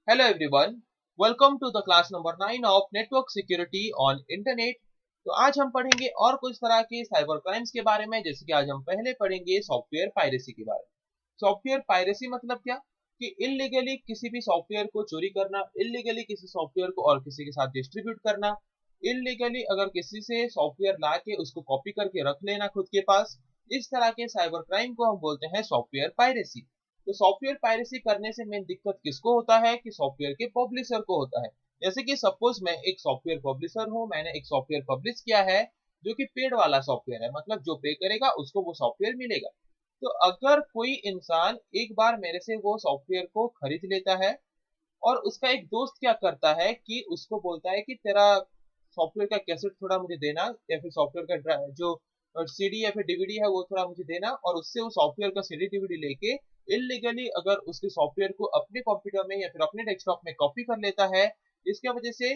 Hello everyone, welcome to the class number 9 of Network Security on Internet। तो आज हम पढ़ेंगे और कुछ तरह के साइबर क्राइम्स के बारे में। जैसे कि आज हम पहले पढ़ेंगे सॉफ्टवेयर पायरेसी के बारे में। सॉफ्टवेयर पायरेसी मतलब क्या कि इलीगली किसी भी सॉफ्टवेयर को चोरी करना, इलीगली किसी सॉफ्टवेयर को और किसी के साथ डिस्ट्रीब्यूट करना, इलीगली अगर किसी से सॉफ्टवेयर ला के उसको कॉपी करके रख लेना खुद के पास, इस तरह के साइबर क्राइम को हम बोलते हैं सॉफ्टवेयर पायरेसी। तो सॉफ्टवेयर पायरेसी करने से मेन दिक्कत किसको होता है कि सॉफ्टवेयर के पब्लिशर को होता है। जैसे कि सपोज मैं एक सॉफ्टवेयर पब्लिशर हूं, मैंने एक सॉफ्टवेयर पब्लिश किया है जो कि पेड वाला सॉफ्टवेयर है, मतलब जो पे करेगा उसको वो सॉफ्टवेयर मिलेगा। तो अगर कोई इंसान एक बार मेरे से वो सॉफ्टवेयर को खरीद लेता है और उसका एक दोस्त क्या करता है कि उसको बोलता है कि तेरा सॉफ्टवेयर का कैसेट थोड़ा मुझे देना, या फिर सॉफ्टवेयर का जो सीडी या फिर डीवीडी है वो थोड़ा मुझे देना, और उससे वो सॉफ्टवेयर का सीडी डीवीडी लेके इलीगली अगर उसके सॉफ्टवेयर को अपने कंप्यूटर में या फिर अपने डेस्कटॉप में कॉपी कर लेता है। इसके वजह से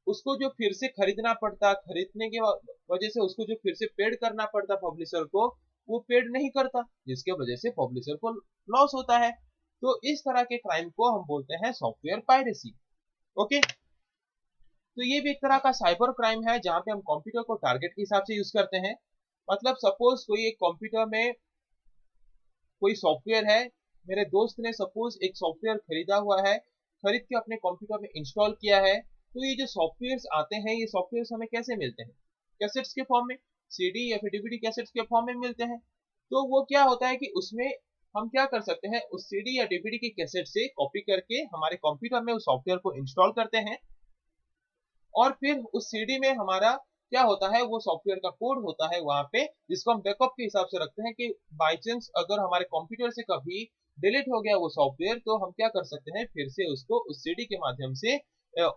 उसको जो फिर से खरीदना पड़ता, खरीदने के वजह से उसको जो फिर से पेड करना पड़ता पब्लिशर को, वो पेड नहीं करता, जिसके वजह से पब्लिशर को लॉस होता है। तो इस तरह के क्राइम को हम बोलते हैं सॉफ्टवेयर पायरेसी। ओके, तो ये भी एक तरह का साइबर क्राइम है जहां पे हम कंप्यूटर को टारगेट के हिसाब से यूज करते हैं। मतलब सपोज कोई एक कंप्यूटर में कोई सॉफ्टवेयर है, मेरे दोस्त ने सपोज एक सॉफ्टवेयर खरीदा हुआ है, खरीद के अपने कंप्यूटर में इंस्टॉल किया है। तो ये जो सॉफ्टवेयर्स आते हैं, ये सॉफ्टवेयर्स हमें कैसे मिलते हैं? कैसेट्स के फॉर्म में, सीडी या फिर डीवीडी कैसेट्स के फॉर्म में मिलते हैं। तो वो क्या होता है कि उसमें हम क्या कर सकते हैं, उस सीडी या डीवीडी के कैसेट से कॉपी करके हमारे कंप्यूटर में उस सॉफ्टवेयर को इंस्टॉल करते हैं, और फिर उस सीडी में हमारा क्या होता है, वो सॉफ्टवेयर का कोड होता है वहां पे, जिसको हम बैकअप के हिसाब से रखते हैं कि बाई चांस अगर हमारे कंप्यूटर से कभी डिलीट हो गया वो सॉफ्टवेयर, तो हम क्या कर सकते हैं, फिर से उसको उस सीडी के माध्यम से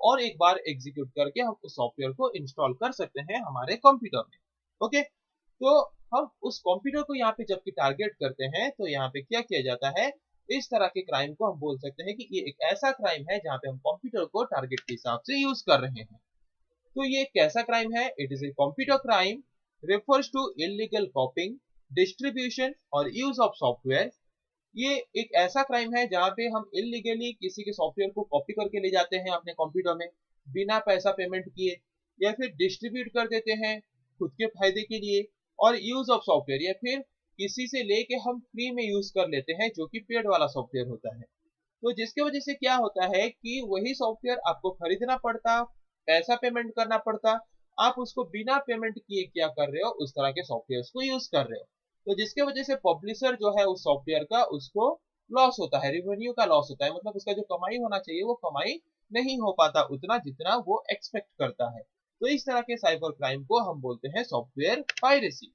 और एक बार एग्जीक्यूट करके हम उस सॉफ्टवेयर को इंस्टॉल कर सकते हैं हमारे कंप्यूटर में। ओके, तो हम उस कंप्यूटर को यहाँ पे जबकि टारगेट करते हैं, तो यहाँ पे क्या किया जाता है, इस तरह के क्राइम को हम बोल सकते हैं कि ये एक ऐसा क्राइम है जहाँ पे हम कंप्यूटर को टारगेट के हिसाब से यूज कर रहे हैं। तो ये कैसा क्राइम है? It is a computer crime, refers to illegal copying, distribution और यूज ऑफ सॉफ्टवेयर। ये एक ऐसा क्राइम है जहां पे हम इलीगली किसी के सॉफ्टवेयर को कॉपी करके ले जाते हैं अपने कंप्यूटर में बिना पैसा पेमेंट किए, या फिर डिस्ट्रीब्यूट कर देते हैं खुद के फायदे के लिए, और यूज ऑफ सॉफ्टवेयर या फिर किसी से लेके हम फ्री में यूज कर लेते हैं जो कि पेड वाला सॉफ्टवेयर होता है। तो जिसके वजह से क्या होता है कि वही सॉफ्टवेयर आपको खरीदना पड़ता, पैसा पेमेंट करना पड़ता, आप उसको बिना पेमेंट किए क्या कर रहे हो, उस तरह के सॉफ्टवेयर को यूज कर रहे हो। तो जिसके वजह से पब्लिशर जो है उस सॉफ्टवेयर का, उसको लॉस होता है, रिवेन्यू का लॉस होता है, मतलब उसका जो कमाई होना चाहिए वो कमाई नहीं हो पाता उतना जितना वो एक्सपेक्ट करता है। तो इस तरह के साइबर क्राइम को हम बोलते हैं सॉफ्टवेयर पायरेसी।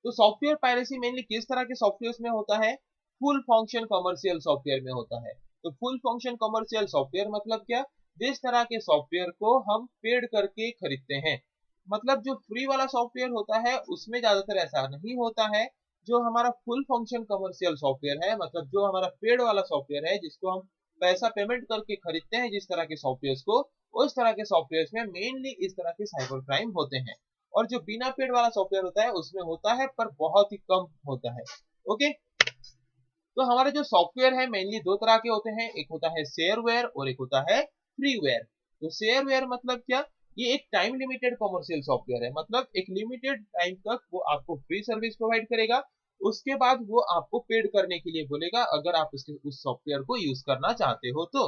तो सॉफ्टवेयर पायरेसी मेनली किस तरह के सॉफ्टवेयर में होता है? फुल फंक्शन कमर्शियल सॉफ्टवेयर में होता है। तो फुल फंक्शन कमर्शियल सॉफ्टवेयर मतलब क्या? जिस तरह के सॉफ्टवेयर को हम पेड करके खरीदते हैं। मतलब जो फ्री वाला सॉफ्टवेयर होता है उसमें ज्यादातर ऐसा नहीं होता है। जो हमारा फुल फंक्शन कमर्शियल सॉफ्टवेयर है, मतलब जो हमारा पेड वाला सॉफ्टवेयर है जिसको हम पैसा पेमेंट करके खरीदते हैं, जिस तरह के सॉफ्टवेयर को, उस तरह के सॉफ्टवेयर में मेनली इस तरह के साइबर क्राइम होते हैं। और जो बिना पेड वाला सॉफ्टवेयर होता है उसमें होता है पर बहुत ही कम होता है। ओके, तो हमारे जो सॉफ्टवेयर है मेनली दो तरह के होते हैं, एक होता है शेयरवेयर और एक होता है फ्रीवेयर। तो शेयरवेयर मतलब क्या? ये एक टाइम लिमिटेड कमर्शियल सॉफ्टवेयर है, मतलब एक लिमिटेड टाइम तक वो आपको फ्री सर्विस प्रोवाइड करेगा, उसके बाद वो आपको पेड करने के लिए बोलेगा अगर आप उसके उस सॉफ्टवेयर को यूज करना चाहते हो तो।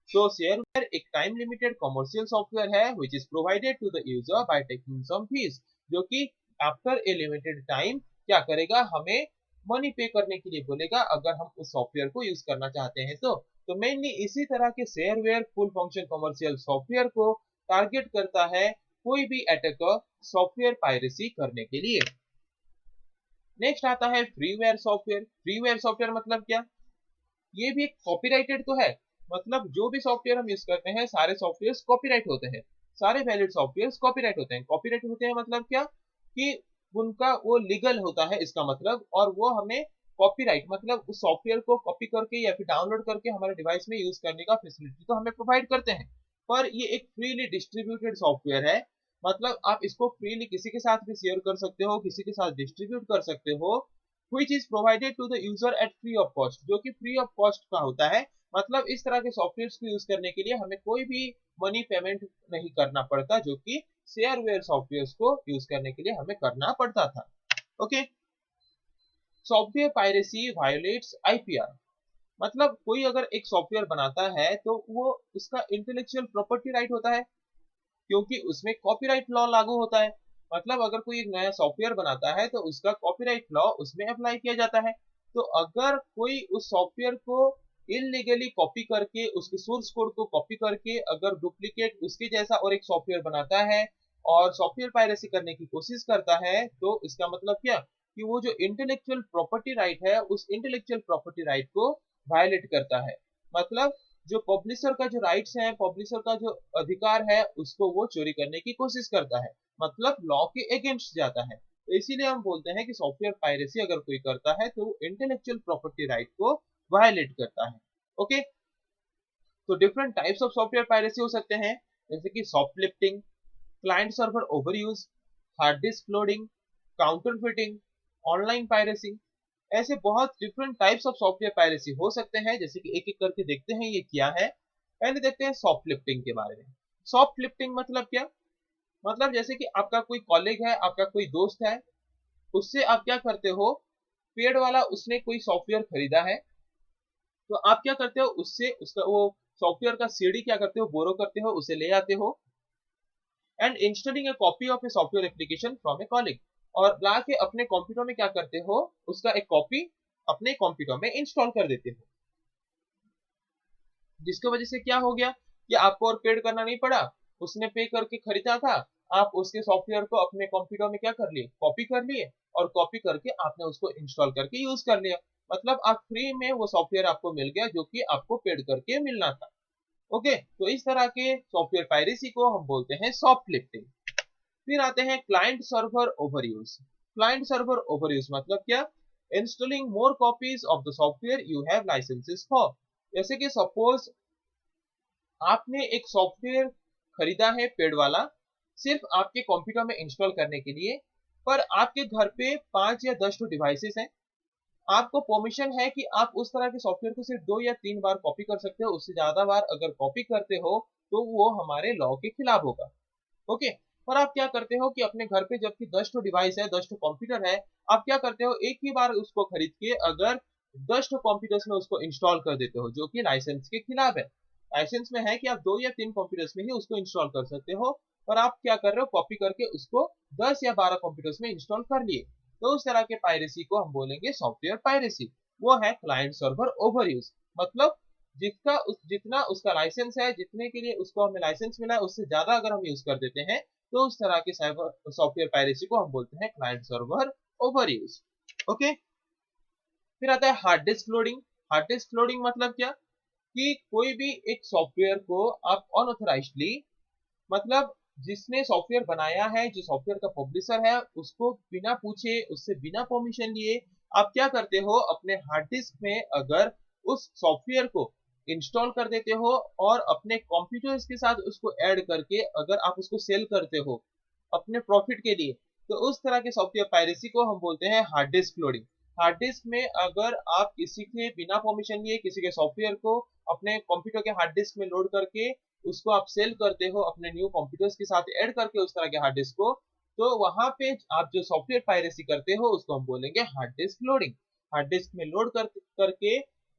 So shareware एक टाइम लिमिटेड कमर्शियल सॉफ्टवेयर है which is provided to the user by taking some fees, जो कि आफ्टर ए लिमिटेड टाइम क्या करेगा, हमें मनी पे करने के लिए बोलेगा अगर हम उस सॉफ्टवेयर को यूज करना चाहते हैं तो मेनली इसी तरह के shareware full function commercial software को टारगेट करता है कोई भी अटैकर सॉफ्टवेयर पायरेसी करने के लिए। नेक्स्ट आता है फ्रीवेयर सॉफ्टवेयर। फ्रीवेयर सॉफ्टवेयर मतलब क्या? ये भी एक कॉपीराइटेड तो है, मतलब जो भी सॉफ्टवेयर हम यूज करते हैं सारे सॉफ्टवेयर कॉपीराइट होते हैं, सारे वैलिड सॉफ्टवेयर कॉपीराइट होते हैं। कॉपीराइट होते हैं मतलब क्या कि उनका वो लीगल होता है इसका मतलब, और वो हमें कॉपीराइट मतलब उस सॉफ्टवेयर को कॉपी करके या फिर डाउनलोड करके हमारे डिवाइस में यूज करने का फैसिलिटी तो हमें प्रोवाइड करते हैं। पर ये एक फ्रीली डिस्ट्रीब्यूटेड सॉफ्टवेयर है, मतलब आप इसको फ्रीली किसी के साथ भी शेयर कर सकते हो, किसी के साथ डिस्ट्रीब्यूट कर सकते हो, which is provided to the user at free of cost, जो कि फ्री ऑफ कॉस्ट का होता है, मतलब इस तरह के सॉफ्टवेयर को यूज करने के लिए हमें कोई भी मनी पेमेंट नहीं करना पड़ता, जो कि शेयरवेयर सॉफ्टवेयर को यूज करने के लिए हमें करना पड़ता था। Okay, software piracy violates IPR. मतलब कोई अगर एक सॉफ्टवेयर बनाता है तो वो उसका इंटेलेक्चुअल प्रॉपर्टी राइट होता है, क्योंकि उसमें कॉपीराइट लॉ लागू होता है। मतलब अगर कोई एक नया सॉफ्टवेयर बनाता है तो उसका कॉपीराइट लॉ उसमें अप्लाई किया जाता है। तो अगर कोई उस सॉफ्टवेयर को इलीगली कॉपी करके, उसके सोर्स कोड को कॉपी करके अगर डुप्लीकेट उसके जैसा और एक सॉफ्टवेयर बनाता है और सॉफ्टवेयर पायरेसी करने की कोशिश करता है, तो इसका मतलब क्या कि वो जो इंटेलेक्चुअल प्रॉपर्टी राइट है उस इंटेलेक्चुअल प्रॉपर्टी राइट को वायलेट करता है। मतलब जो पब्लिशर का जो राइट्स है, पब्लिशर का जो अधिकार है, उसको वो चोरी करने की कोशिश करता है, मतलब लॉ के अगेंस्ट जाता है। तो इसीलिए हम बोलते हैं कि सॉफ्टवेयर पायरेसी अगर कोई करता है तो वो इंटेलेक्चुअल प्रॉपर्टी राइट को वायलेट करता है। ओके, तो different types of software piracy हो सकते हैं, जैसे कि soft lifting, client server overuse, hard disk loading, counterfeiting, online piracy. ऐसे बहुत different types of software piracy हो सकते हैं, जैसे कि एक एक करके देखते हैं ये क्या है। पहले देखते हैं सॉफ्ट लिफ्टिंग के बारे में। सॉफ्ट लिफ्टिंग मतलब क्या? मतलब जैसे कि आपका कोई कॉलेग है, आपका कोई दोस्त है, उससे आप क्या करते हो, पेड वाला उसने कोई सॉफ्टवेयर खरीदा है, तो आप क्या करते हो, उससे उसका वो सॉफ्टवेयर का सीडी क्या करते हो, बोरो करते हो, उसे ले आते हो and installing A copy of a software application from ए कॉलिग। और ला के अपने कंप्यूटर में क्या करते हो, उसका एक कॉपी अपने कंप्यूटर में इंस्टॉल कर देते हो, जिसकी वजह से क्या हो गया कि आपको और पेड करना नहीं पड़ा। उसने पे करके खरीदा था, आप उसके सॉफ्टवेयर को अपने कंप्यूटर में क्या कर लिए, कॉपी कर लिए, और कॉपी करके आपने उसको इंस्टॉल करके यूज कर लिया। मतलब आप फ्री में वो सॉफ्टवेयर आपको मिल गया जो कि आपको पेड करके मिलना था। ओके, तो इस तरह के सॉफ्टवेयर पायरेसी को हम बोलते हैं सॉफ्ट लिफ्टिंग। फिर आते हैं client server overuse. Client server overuse मतलब क्या? Installing more copies of the software you have licenses for. जैसे कि सपोज आपने एक सॉफ्टवेयर खरीदा है पेड वाला, सिर्फ आपके कंप्यूटर में इंस्टॉल करने के लिए, पर आपके घर पे 5 या 10 डिवाइसेस हैं। आपको परमिशन है कि आप उस तरह के सॉफ्टवेयर को सिर्फ 2 या 3 बार कॉपी कर सकते हो, उससे ज्यादा बार अगर कॉपी करते हो तो वो हमारे लॉ के खिलाफ होगा। ओके, पर आप क्या करते हो कि अपने घर पे जबकि 10 डिवाइस है, 10 कंप्यूटर है, आप क्या करते हो, एक ही बार उसको खरीद के अगर 10 कंप्यूटर्स में उसको इंस्टॉल कर देते हो, जो कि लाइसेंस के खिलाफ है। लाइसेंस में है कि आप 2 या 3 कंप्यूटर्स में ही उसको इंस्टॉल कर सकते हो, पर आप क्या कर रहे हो, कॉपी करके उसको 10 या 12 कंप्यूटर्स में इंस्टॉल कर लिए। तो उस तरह के पायरेसी को हम बोलेंगे सॉफ्टवेयर पायरेसी। वो है क्लाइंट सर्वर ओवरयूज। मतलब जितना उसका लाइसेंस है, जितने के लिए उसको हमें लाइसेंस मिला है, उससे ज्यादा अगर हम यूज कर देते हैं, तो उस तरह के साइबर सॉफ्टवेयर पायरेसी को हम बोलते हैं क्लाइंट सर्वर ओवरयूज। ओके, फिर आता है hard disk loading. Hard disk loading मतलब क्या कि कोई भी एक सॉफ्टवेयर को आप अनऑथराइज्डली, मतलब जिसने सॉफ्टवेयर बनाया है, जो सॉफ्टवेयर का पब्लिशर है, उसको बिना पूछे, उससे बिना परमिशन लिए आप क्या करते हो, अपने हार्ड डिस्क में अगर उस सॉफ्टवेयर को इंस्टॉल कर देते हो और अपने कंप्यूटर्स के साथ उसको ऐड करके अगर आप उसको सेल करते हो अपने प्रॉफिट के लिए, तो उस तरह के सॉफ्टवेयर पायरेसी को हम बोलते हैं hard disk loading. Hard disk में अगर आप किसी के बिना परमिशन लिए किसी के सॉफ्टवेयर को अपने कंप्यूटर के हार्ड डिस्क में लोड करके उसको आप सेल करते हो अपने न्यू कंप्यूटर्स के साथ ऐड करके उस तरह के हार्ड डिस्क को, तो वहां पे आप जो सॉफ्टवेयर पायरेसी करते हो उसको हम बोलेंगे hard disk loading. Hard disk में लोड करके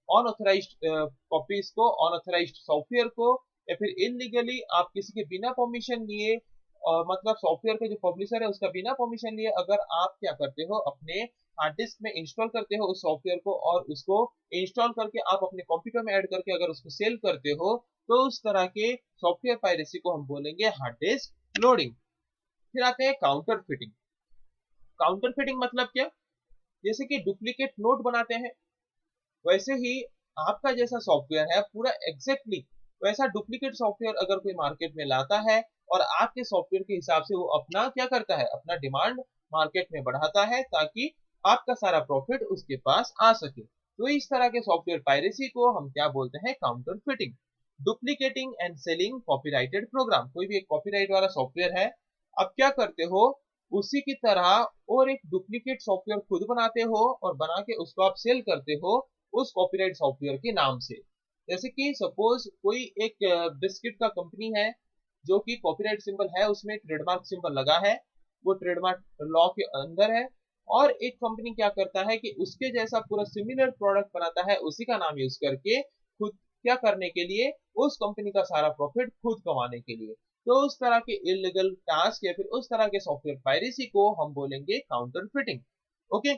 अनऑथराइज्ड कॉपीज को, अनऑथराइज्ड सॉफ्टवेयर को, या फिर इलीगली आप किसी के बिना परमिशन लिए, और मतलब सॉफ्टवेयर का जो पब्लिशर है उसका बिना परमिशन लिए अगर आप क्या करते हो, अपने हार्ड डिस्क में इंस्टॉल करते हो उस सॉफ्टवेयर को और उसको इंस्टॉल करके आप अपने कंप्यूटर में ऐड करके अगर उसको सेल करते हो, तो उस तरह के सॉफ्टवेयर पायरेसी को हम बोलेंगे हार्ड डिस्क लोडिंग। फिर आते हैं काउंटर फिटिंग। काउंटर फिटिंग मतलब क्या? जैसे कि डुप्लीकेट नोट बनाते हैं, वैसे ही आपका जैसा सॉफ्टवेयर है पूरा एग्जैक्टली वैसा डुप्लीकेट सॉफ्टवेयर अगर कोई मार्केट में लाता है और आपके सॉफ्टवेयर के हिसाब से वो अपना क्या करता है, अपना डिमांड मार्केट में बढ़ाता है ताकि आपका सारा प्रॉफिट उसके पास आ सके, तो इस तरह के सॉफ्टवेयर पायरेसी को हम क्या बोलते हैं, counterfeiting. Duplicating and selling copyrighted program. कोई भी एक कॉपीराइट वाला सॉफ्टवेयर है, आप क्या करते हो, उसी की तरह और एक डुप्लीकेट सॉफ्टवेयर खुद बनाते हो और बना के उसको आप सेल करते हो उस कॉपीराइट सॉफ्टवेयर के नाम से। जैसे कि सपोज कोई एक बिस्किट का कंपनी है जो कि कॉपीराइट सिंबल है उसमें ट्रेडमार्क सिंबल लगा है, वो ट्रेडमार्क लॉ के अंदर है, और एक कंपनी क्या करता है कि उसके जैसा पूरा सिमिलर प्रोडक्ट बनाता है उसी का नाम यूज करके, खुद क्या करने के लिए, उस कंपनी का सारा प्रॉफिट खुद कमाने के लिए। तो उस तरह के इलीगल टास्क या फिर उस तरह के सॉफ्टवेयर पायरेसी को हम बोलेंगे काउंटरफिटिंग। ओके,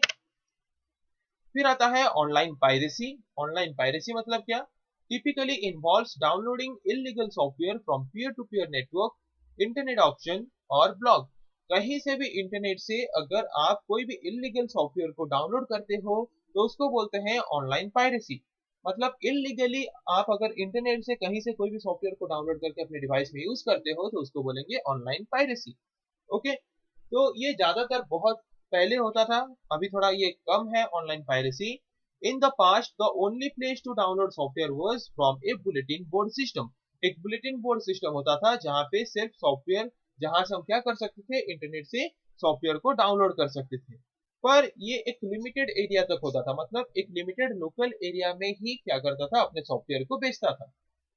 फिर आता है ऑनलाइन पायरेसी। ऑनलाइन पायरेसी मतलब क्या? Typically involves downloading illegal software from peer to peer network, internet option और ब्लॉग। कहीं से भी इंटरनेट से अगर आप कोई भी इलीगल सॉफ्टवेयर को डाउनलोड करते हो तो उसको बोलते हैं ऑनलाइन पायरेसी। मतलब इलीगली आप अगर इंटरनेट से कहीं से कोई भी सॉफ्टवेयर को डाउनलोड करके अपने डिवाइस में यूज करते हो तो उसको बोलेंगे ऑनलाइन पायरेसी। ओके, तो ये ज्यादातर बहुत पहले होता था, अभी थोड़ा ये कम है online piracy. In the past the only place to download software was from a bulletin board system. एक बुलेटिन बोर्ड सिस्टम होता था जहां पे सिर्फ सॉफ्टवेयर, जहां से हम क्या कर सकते थे, इंटरनेट से सॉफ्टवेयर को डाउनलोड कर सकते थे। पर ये एक लिमिटेड एरिया तक होता था, मतलब एक लिमिटेड लोकल एरिया में ही क्या करता था, अपने सॉफ्टवेयर को बेचता था।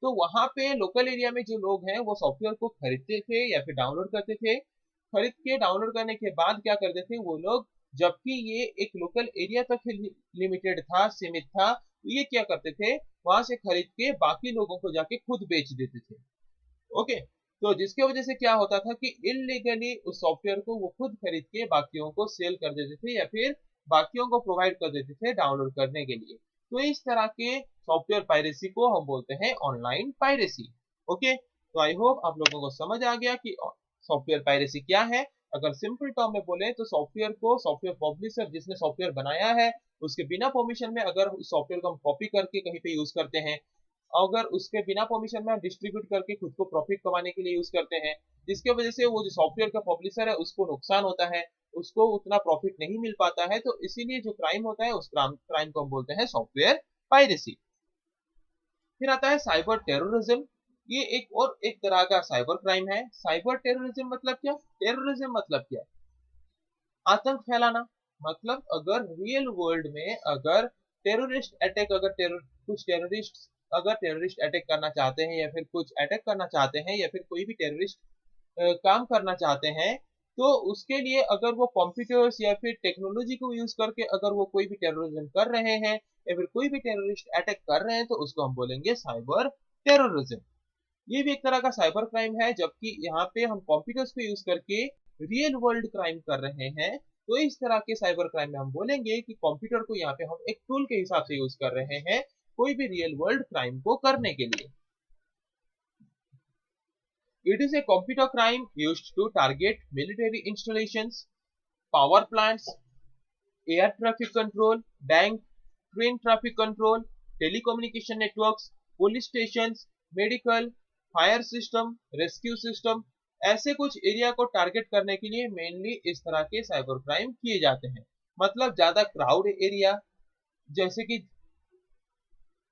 तो वहां पे लोकल एरिया में जो लोग हैं वो सॉफ्टवेयर को खरीदते थे या फिर डाउनलोड करते थे। खरीद के डाउनलोड करने के बाद क्या करते थे वो लोग, जबकि ये एक लोकल एरिया तक ही लिमिटेड था, सीमित था, तो ये क्या करते थे, वहां से खरीद के बाकी लोगों को जाके खुद बेच देते थे। ओके, तो जिसके वजह से क्या होता था कि इलीगली उस सॉफ्टवेयर को वो खुद खरीद के बाकियों को सेल कर देते थे या फिर बाकियों को प्रोवाइड कर देते थे डाउनलोड करने के लिए। तो इस तरह के सॉफ्टवेयर पायरेसी को हम बोलते हैं ऑनलाइन पायरेसी। ओके, तो आई होप आप लोगों को समझ आ गया कि सॉफ्टवेयर पायरेसी क्या है। अगर सिंपल टर्म में बोले तो सॉफ्टवेयर को सॉफ्टवेयर पब्लिशर जिसने सॉफ्टवेयर बनाया है उसके बिना परमिशन में अगर उस सॉफ्टवेयर को हम कॉपी करके कहीं पे यूज करते हैं, अगर उसके बिना परमिशन में हम डिस्ट्रीब्यूट करके खुद को प्रॉफिट कमाने के लिए यूज करते हैं, जिसके वजह से वो जो सॉफ्टवेयर का पब्लिशर है उसको नुकसान होता है, उसको उतना प्रॉफिट नहीं मिल पाता है, तो इसीलिए जो क्राइम होता है उस क्राइम को हम बोलते हैं सॉफ्टवेयर पायरेसी। फिर आता है साइबर टेररिज्म। ये एक तरह का साइबर क्राइम है। साइबर टेररिज्म मतलब क्या? टेररिज्म मतलब क्या? आतंक फैलाना। मतलब अगर रियल वर्ल्ड में अगर टेररिस्ट अटैक, अगर कुछ टेररिस्ट अगर टेररिस्ट अटैक करना चाहते हैं या फिर कुछ अटैक करना चाहते हैं या फिर कोई भी टेररिस्ट काम करना चाहते हैं, तो उसके लिए अगर वो कंप्यूटर्स या फिर टेक्नोलॉजी को यूज करके अगर वो कोई भी टेररिज्म कर रहे हैं या फिर कोई भी टेररिस्ट अटैक कर रहे हैं तो उसको हम बोलेंगे साइबर टेररिज्म। ये भी एक तरह का साइबर क्राइम है, जबकि यहाँ पे हम कंप्यूटर्स को यूज करके रियल वर्ल्ड क्राइम कर रहे हैं। तो इस तरह के साइबर क्राइम में हम बोलेंगे कि कंप्यूटर को यहाँ पे हम एक टूल के हिसाब से यूज कर रहे हैं कोई भी रियल वर्ल्ड क्राइम को करने के लिए। It is a computer crime used to target military installations, power plants, air traffic control, bank, train traffic control, telecommunication networks, police stations, medical, fire system, rescue system, ऐसे कुछ area को target करने के लिए मेनली इस तरह के cyber crime किए जाते हैं। मतलब ज्यादा क्राउड एरिया, जैसे कि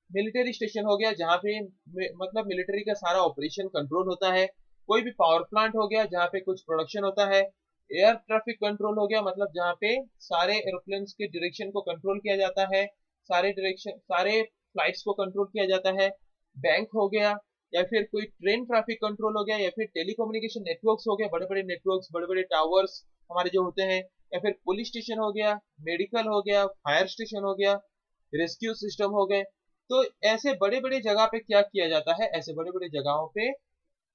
मिलिट्री स्टेशन हो गया जहाँ पे मतलब मिलिट्री का सारा ऑपरेशन कंट्रोल होता है, कोई भी पावर प्लांट हो गया जहाँ पे कुछ प्रोडक्शन होता है, एयर ट्रैफिक कंट्रोल हो गया मतलब जहाँ पे सारे एरोप्लेन्स के डायरेक्शन को कंट्रोल किया जाता है, सारे फ्लाइट्स को कंट्रोल किया जाता है, बैंक हो गया, या फिर कोई ट्रेन ट्रैफिक कंट्रोल हो गया, या फिर टेलीकम्युनिकेशन नेटवर्क्स हो गया, बड़े बड़े नेटवर्क्स, बड़े बड़े टावर्स हमारे जो होते हैं, या फिर पुलिस स्टेशन हो गया, मेडिकल हो गया, फायर स्टेशन हो गया, रेस्क्यू सिस्टम हो गए। तो ऐसे बड़े बड़े जगह पे क्या किया जाता है, ऐसे बड़े बड़े जगहों पे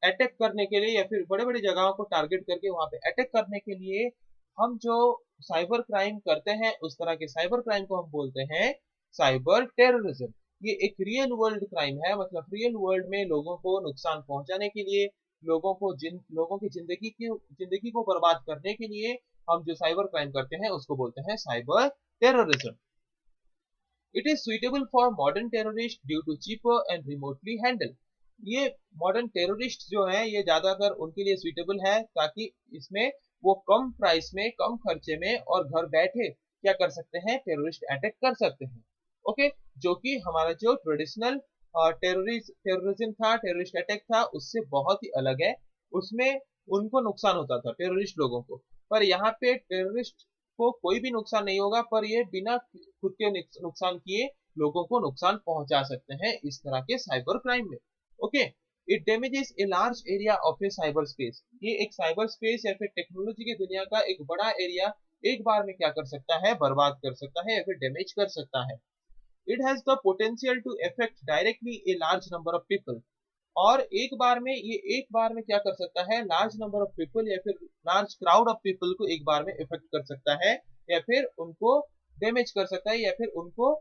अटैक करने के लिए या फिर बड़े बड़े जगहों को टारगेट करके वहां पे अटैक करने के लिए हम जो साइबर क्राइम करते हैं उस तरह के साइबर क्राइम को हम बोलते हैं साइबर टेररिज्म। ये एक रियल वर्ल्ड क्राइम है, मतलब रियल वर्ल्ड में लोगों को नुकसान पहुंचाने के लिए, लोगों की जिंदगी को बर्बाद करने के लिए हम जो साइबर क्राइम करते हैं उसको बोलते हैं cyber terrorism. It is suitable for modern terrorist due to cheaper and remotely handle. ये मॉडर्न टेररिस्ट जो है ये ज्यादातर उनके लिए सुइटेबल है ताकि इसमें वो कम प्राइस में, कम खर्चे में और घर बैठे क्या कर सकते हैं, टेररिस्ट अटैक कर सकते हैं। ओके, जो कि हमारा जो ट्रेडिशनल टेररिज्म था, टेररिस्ट अटैक था, उससे बहुत ही अलग है। उसमें उनको नुकसान होता था टेररिस्ट लोगों को, पर यहाँ पे टेररिस्ट को कोई भी नुकसान नहीं होगा, पर ये बिना खुद के नुकसान किए लोगों को नुकसान पहुंचा सकते हैं इस तरह के साइबर क्राइम में। Okay, it damages a large area of A cyber space. ये एक साइबर स्पेस या फिर टेक्नोलॉजी की दुनिया का एक बड़ा एरिया एक बार में क्या कर सकता है, बर्बाद कर सकता है या फिर डैमेज कर सकता है। It has the potential to affect directly a large number of people. और एक बार में क्या कर सकता है, लार्ज नंबर ऑफ पीपल या फिर लार्ज क्राउड ऑफ पीपल को एक बार में इफेक्ट कर सकता है, या फिर उनको डैमेज कर सकता है, या फिर उनको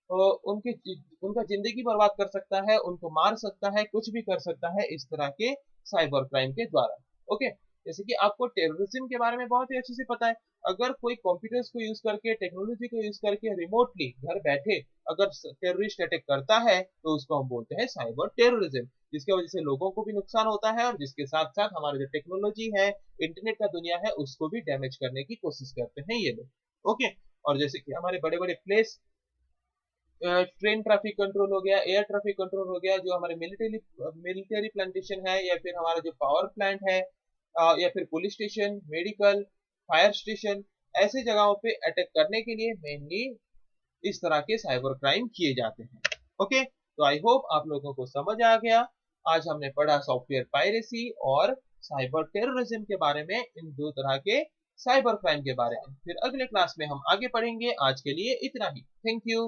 उनका जिंदगी बर्बाद कर सकता है, उनको मार सकता है, कुछ भी कर सकता है इस तरह के साइबर क्राइम के द्वारा। ओके, जैसे कि आपको टेररिज्म के बारे में बहुत ही अच्छे से पता है। अगर कोई कंप्यूटर्स को यूज करके, टेक्नोलॉजी को यूज करके रिमोटली घर बैठे अगर टेररिस्ट अटैक करता है तो उसको हम बोलते हैं साइबर टेररिज्म, जिसकी वजह से लोगों को भी नुकसान होता है और जिसके साथ साथ हमारे जो टेक्नोलॉजी है, इंटरनेट का दुनिया है, उसको भी डैमेज करने की कोशिश करते हैं ये लोग। ओके, और जैसे कि हमारे बड़े बड़े प्लेस, ट्रेन ट्रैफिक कंट्रोल हो गया, एयर ट्रैफिक कंट्रोल हो गया, जो हमारे मिलिट्री प्लांटेशन है, या फिर हमारा जो पावर प्लांट है, या फिर police station, medical, fire station, ऐसे जगहों पे अटैक करने के लिए मेनली इस तरह के साइबर क्राइम किए जाते हैं। ओके, तो आई होप आप लोगों को समझ आ गया। आज हमने पढ़ा सॉफ्टवेयर पायरेसी और साइबर टेररिज्म के बारे में, इन दो तरह के साइबर क्राइम के बारे में। फिर अगले क्लास में हम आगे पढ़ेंगे। आज के लिए इतना ही। Thank you.